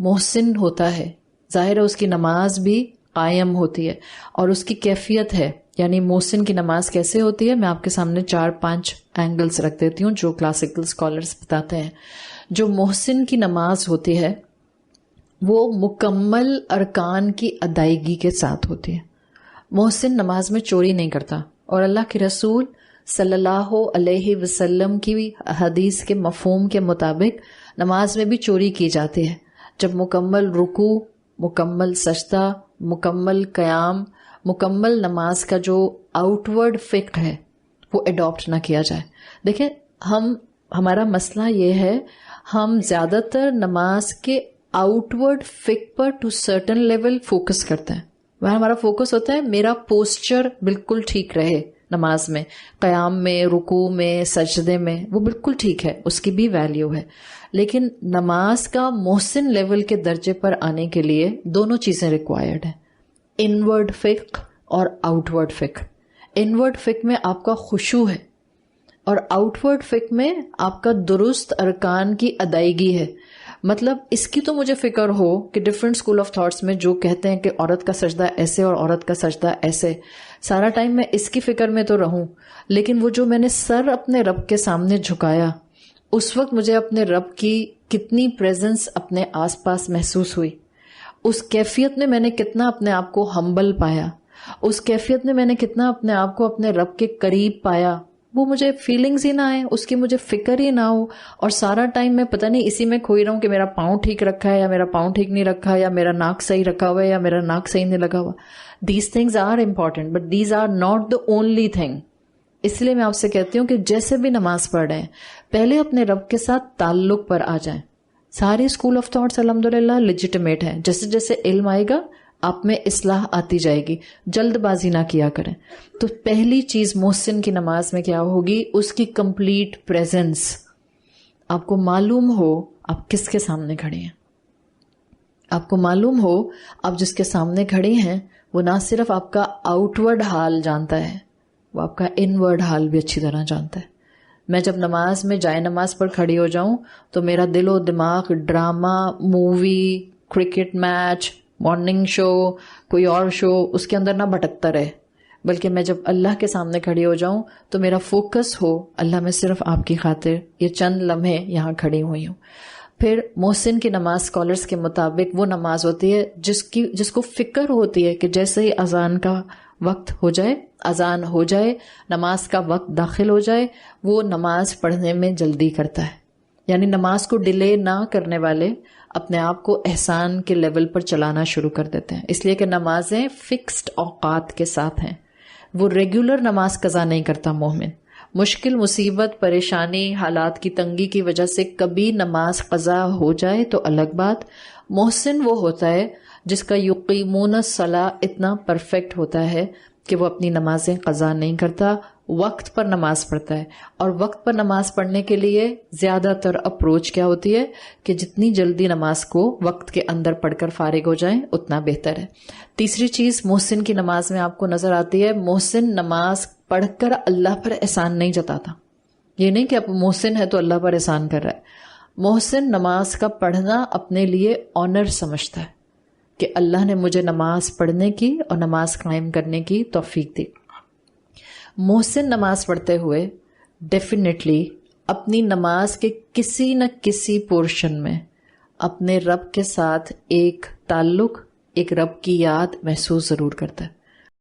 محسن ہوتا ہے ظاہر ہے اس کی نماز بھی قائم ہوتی ہے اور اس کی کیفیت ہے. یعنی محسن کی نماز کیسے ہوتی ہے؟ میں آپ کے سامنے 4-5 اینگلز رکھ دیتی ہوں جو کلاسیکل اسکالرس بتاتے ہیں. جو محسن کی نماز ہوتی ہے وہ مکمل ارکان کی ادائیگی کے ساتھ ہوتی ہے. محسن نماز میں چوری نہیں کرتا، اور اللہ کے رسول صلی اللہ علیہ وسلم کی حدیث کے مفہوم کے مطابق نماز میں بھی چوری کی جاتی ہے. جب مکمل رکوع، مکمل سجدہ، مکمل قیام، مکمل نماز کا جو آؤٹ ورڈ فقہ ہے وہ اڈاپٹ نہ کیا جائے. دیکھیں ہمارا مسئلہ یہ ہے، ہم زیادہ تر نماز کے آؤٹ ورڈ فقہ پر ٹو سرٹن لیول فوکس کرتے ہیں. ہمارا فوکس ہوتا ہے میرا پوسچر بالکل ٹھیک رہے نماز میں، قیام میں، رکوع میں، سجدے میں، وہ بالکل ٹھیک ہے، اس کی بھی ویلیو ہے. لیکن نماز کا محسن لیول کے درجے پر آنے کے لیے دونوں چیزیں ریکوائرڈ ہیں، انورڈ فقہ اور آؤٹ ورڈ فقہ. انورڈ فقہ میں آپ کا خشوع ہے اور آؤٹ ورڈ فقہ میں آپ کا درست ارکان کی ادائیگی ہے. مطلب اس کی تو مجھے فکر ہو کہ ڈفرینٹ اسکول آف تھاٹس میں جو کہتے ہیں کہ عورت کا سجدہ ایسے اور عورت کا سجدہ ایسے، سارا ٹائم میں اس کی فکر میں تو رہوں، لیکن وہ جو میں نے سر اپنے رب کے سامنے جھکایا اس وقت مجھے اپنے رب کی کتنی پریزنس اپنے آس پاس محسوس ہوئی، اس کیفیت میں نے کتنا اپنے آپ کو ہمبل پایا، اس کیفیت میں نے کتنا اپنے آپ کو اپنے رب کے قریب پایا، وہ مجھے فیلنگز ہی نہ آئے، اس کی مجھے فکر ہی نہ ہو، اور سارا ٹائم میں پتہ نہیں اسی میں کھوئی رہوں کہ میرا پاؤں ٹھیک رکھا ہے یا میرا پاؤں ٹھیک نہیں رکھا، یا میرا ناک صحیح رکھا ہوا ہے یا میرا ناک صحیح نہیں لگا ہوا. These things are important but these are not the only thing. اس لیے میں آپ سے کہتی ہوں کہ جیسے بھی نماز پڑھ رہے ہیں پہلے اپنے رب کے ساتھ تعلق پر آ جائیں. سارے اسکول آف تھاٹس الحمدللہ لیجیٹمیٹ ہیں، جیسے جیسے علم آئے گا آپ میں اصلاح آتی جائے گی، جلد بازی نہ کیا کریں. تو پہلی چیز محسن کی نماز میں کیا ہوگی؟ اس کی کمپلیٹ پریزنس. آپ کو معلوم ہو آپ کس کے سامنے کھڑے ہیں، آپ کو معلوم ہو آپ جس کے سامنے کھڑے ہیں وہ نہ صرف آپ کا آؤٹ ورڈ حال جانتا ہے، وہ آپ کا ان ورڈ حال بھی اچھی طرح جانتا ہے. میں جب نماز میں جائے نماز پر کھڑی ہو جاؤں تو میرا دل و دماغ drama, movie, cricket match, morning show, کوئی اور شو اس کے اندر نہ بھٹکتا رہے، بلکہ میں جب اللہ کے سامنے کھڑی ہو جاؤں تو میرا فوکس ہو اللہ میں صرف آپ کی خاطر یہ چند لمحے یہاں کھڑی ہوئی ہوں. پھر محسن کی نماز اسکالرس کے مطابق وہ نماز ہوتی ہے جس کو فکر ہوتی ہے کہ جیسے ہی اذان کا وقت ہو جائے، اذان ہو جائے، نماز کا وقت داخل ہو جائے، وہ نماز پڑھنے میں جلدی کرتا ہے. یعنی نماز کو ڈیلے نہ کرنے والے اپنے آپ کو احسان کے لیول پر چلانا شروع کر دیتے ہیں، اس لیے کہ نمازیں فکسڈ اوقات کے ساتھ ہیں. وہ ریگولر نماز قضا نہیں کرتا مومن. مشکل، مصیبت، پریشانی، حالات کی تنگی کی وجہ سے کبھی نماز قضا ہو جائے تو الگ بات. محسن وہ ہوتا ہے جس کا یقیمون الصلاۃ اتنا پرفیکٹ ہوتا ہے کہ وہ اپنی نمازیں قضا نہیں کرتا، وقت پر نماز پڑھتا ہے. اور وقت پر نماز پڑھنے کے لیے زیادہ تر اپروچ کیا ہوتی ہے کہ جتنی جلدی نماز کو وقت کے اندر پڑھ کر فارغ ہو جائیں اتنا بہتر ہے. تیسری چیز محسن کی نماز میں آپ کو نظر آتی ہے، محسن نماز پڑھ کر اللہ پر احسان نہیں جتاتا. یہ نہیں کہ اب محسن ہے تو اللہ پر احسان کر رہا ہے. محسن نماز کا پڑھنا اپنے لیے آنر سمجھتا ہے کہ اللہ نے مجھے نماز پڑھنے کی اور نماز قائم کرنے کی توفیق دی. محسن نماز پڑھتے ہوئے ڈیفینیٹلی اپنی نماز کے کسی نہ کسی پورشن میں اپنے رب کے ساتھ ایک تعلق، ایک رب کی یاد محسوس ضرور کرتا ہے.